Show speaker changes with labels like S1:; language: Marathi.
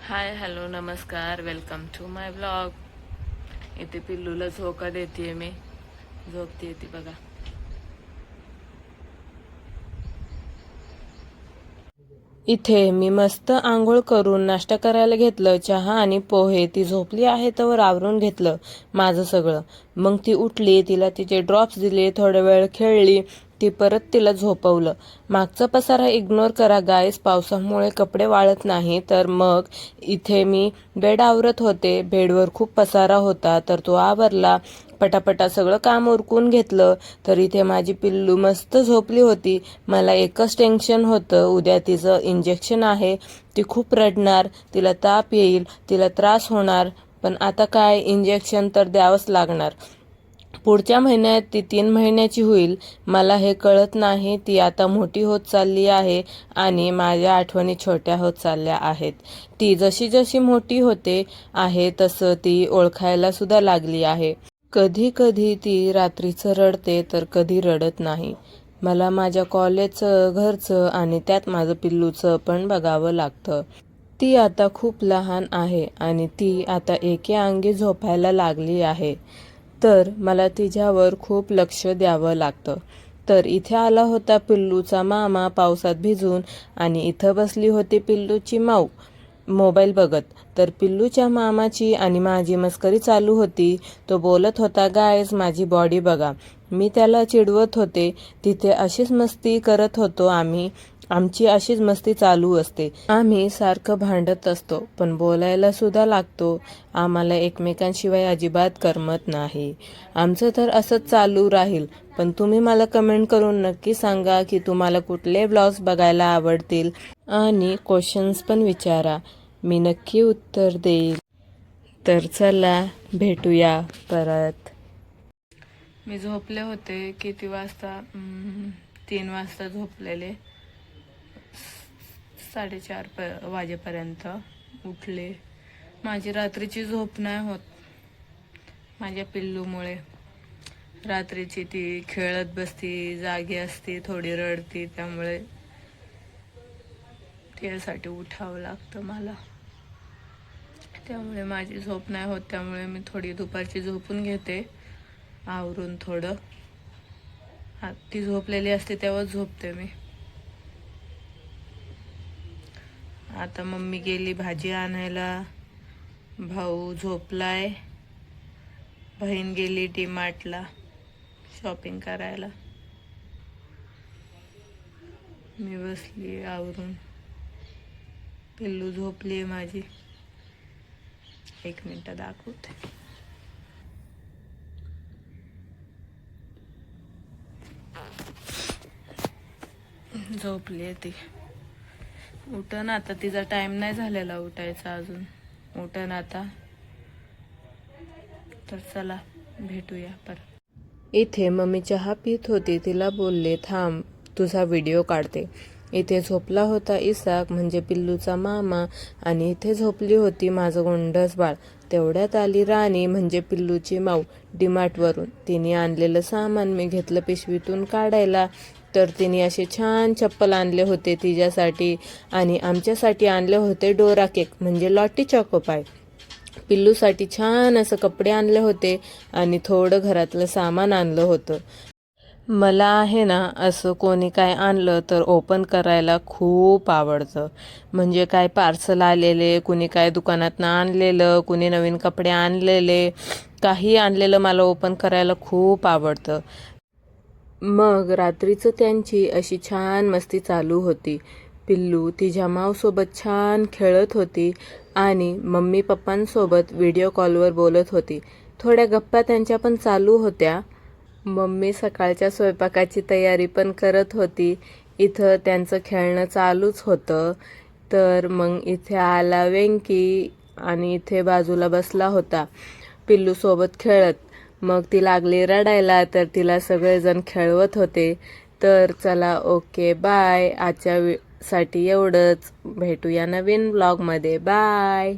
S1: हाय हॅलो नमस्कार, वेलकम टू माय ब्लॉग। इथे पिल्लूला झोका देते मी, झोपते ती बघा। इथे मी मस्त आंघोळ करून नाश्ता करायला घेतलं, चहा आणि पोहे। ती झोपली आहे तर आवरून घेतलं माझं सगळं। मग ती उठली, तिला तिचे ड्रॉप्स दिले, थोडा वेळ खेळली, ती परत तिला झोपवलं। मागचा पसारा इग्नोर करा गाईस, पावसामुळे कपडे वाळत नाही। तर मग इथे मी बेड आवरत होते, बेडवर खूप पसारा होता तर तो आवरला, पटापटा सगळं काम उरकून घेतलं। तर इथे माझी पिल्लू मस्त झोपली होती। मला एकच टेन्शन होतं, उद्या तिचं इंजेक्शन आहे, ती खूप रडणार, तिला ताप येईल, तिला त्रास होणार। पण आता काय, इंजेक्शन तर द्यावंच लागणार। पुढच्या महिन्यात ती 3 महिन्याची होईल। मला हे कळत नाही, ती आता मोठी होत चालली आहे आणि माझ्या आठवणी छोट्या होत चालल्या आहेत। ती जशी जशी मोठी होते आहे तसं ती ओळखायला सुद्धा लागली आहे। कधी कधी ती रात्रीचं रडते तर कधी रडत नाही। मला माझ्या कॉलेजचं, घरचं आणि त्यात माझं पिल्लूचं पण बघावं लागतं। ती आता खूप लहान आहे आणि ती आता एके अंगी झोपायला लागली आहे, तर मला तिच्यावर खूप लक्ष द्यावं लागतं। तर इथे आला होता पिल्लूचा मामा पावसात भिजून, आणि इथं बसली होती पिल्लूची माऊ मोबाईल बघत। तर पिल्लूच्या मामाची आणि माझी मस्करी चालू होती। तो बोलत होता, गायस माझी बॉडी बघा। मी त्याला चिडवत होते, तिथे अशीच मस्ती करत होतो आम्ही, आमची अशीच मस्ती चालू असते। आम्ही सारखं भांडत असतो पण बोलायला सुद्धा लागतो। आम्हाला एकमेकांशिवाय अजिबात करमत नाही। आमचं तर असंच चालू राहील। पण तुम्ही मला कमेंट करून नक्की सांगा की तुम्हाला कुठले ब्लॉग्स बघायला आवडतील, आणि क्वेश्चन्स पण विचारा, मी नक्की उत्तर देईल। तर चला भेटूया परत। मी झोपले होते किती वाजता, 3 वाजता झोपलेले, 4:30 वाजेपर्यंत उठले। माझी रात्रीची झोप नाही होत माझ्या पिल्लूमुळे। रात्रीची ती खेळत बसती, जागी असती, थोडी रडती, त्यामुळे त्यासाठी उठावं लागतं मला। त्यामुळे माझी झोप नाही होत, त्यामुळे मी थोडी दुपारची झोपून घेते आवरून थोडं। ती झोपलेली असते तेव्हा झोपते मी। आता मम्मी गेली भाजी आणायला, भाऊ झोपलाय, बहीण गेली डीमार्टला शॉपिंग करायला। मी बसली आवरून, पिल्लू झोपली माझी। 1 मिनिट दाखवते। झोपली ती, उठन आता, तिचा टाइम नाही झालेला उठायचा अजून, उठन आता। तर चला भेटूया परत। इथे मम्मी चहा पीत होती, तिला बोलले थांब तुझा व्हिडिओ काढते। इथे झोपला होता इसाक म्हणजे पिल्लूचा मामा, आणि इथे झोपली होती माझं गोंडस बाळ। तेवढ्यात आली राणी म्हणजे पिल्लूची माऊ डीमार्टवरून। तिने आणलेलं सामान मी घेतलं पिशवीतून काढायला। तर तिने असे छान चप्पल आणले होते तिच्यासाठी, आणि आमच्यासाठी आणले होते डोरा केक म्हणजे लॉटी चॉकोपाय। पिल्लूसाठी छान असं कपडे आणले होते आणि थोडं घरातलं सामान आणलं होतं। मला आहे ना असं कोणी काय आणलं तर ओपन करायला खूप आवडतं। म्हणजे काय पार्सल आलेले, कुणी काय दुकानातनं आणलेलं, कुणी नवीन कपडे आणलेले, काही आणलेलं मला ओपन करायला खूप आवडतं। मग रात्रीचं त्यांची अशी छान मस्ती चालू होती। पिल्लू तिच्या माऊसोबत छान खेळत होती आणि मम्मी पप्पांसोबत व्हिडिओ कॉलवर बोलत होती। थोड्या गप्पा त्यांच्या पण चालू होत्या। मम्मी सकाळच्या स्वयंपाकाची तयारी पण करत होती। इथं त्यांचं खेळणं चालूच होतं। तर मग इथे आला वेंकी आणि इथे बाजूला बसला होता पिल्लूसोबत खेळत। मग ती लागली रडायला, तर तिला सगळेजण खेळवत होते। तर चला ओके बाय, आजच्या साठी एवढंच, भेटूया नवीन ब्लॉगमध्ये, बाय।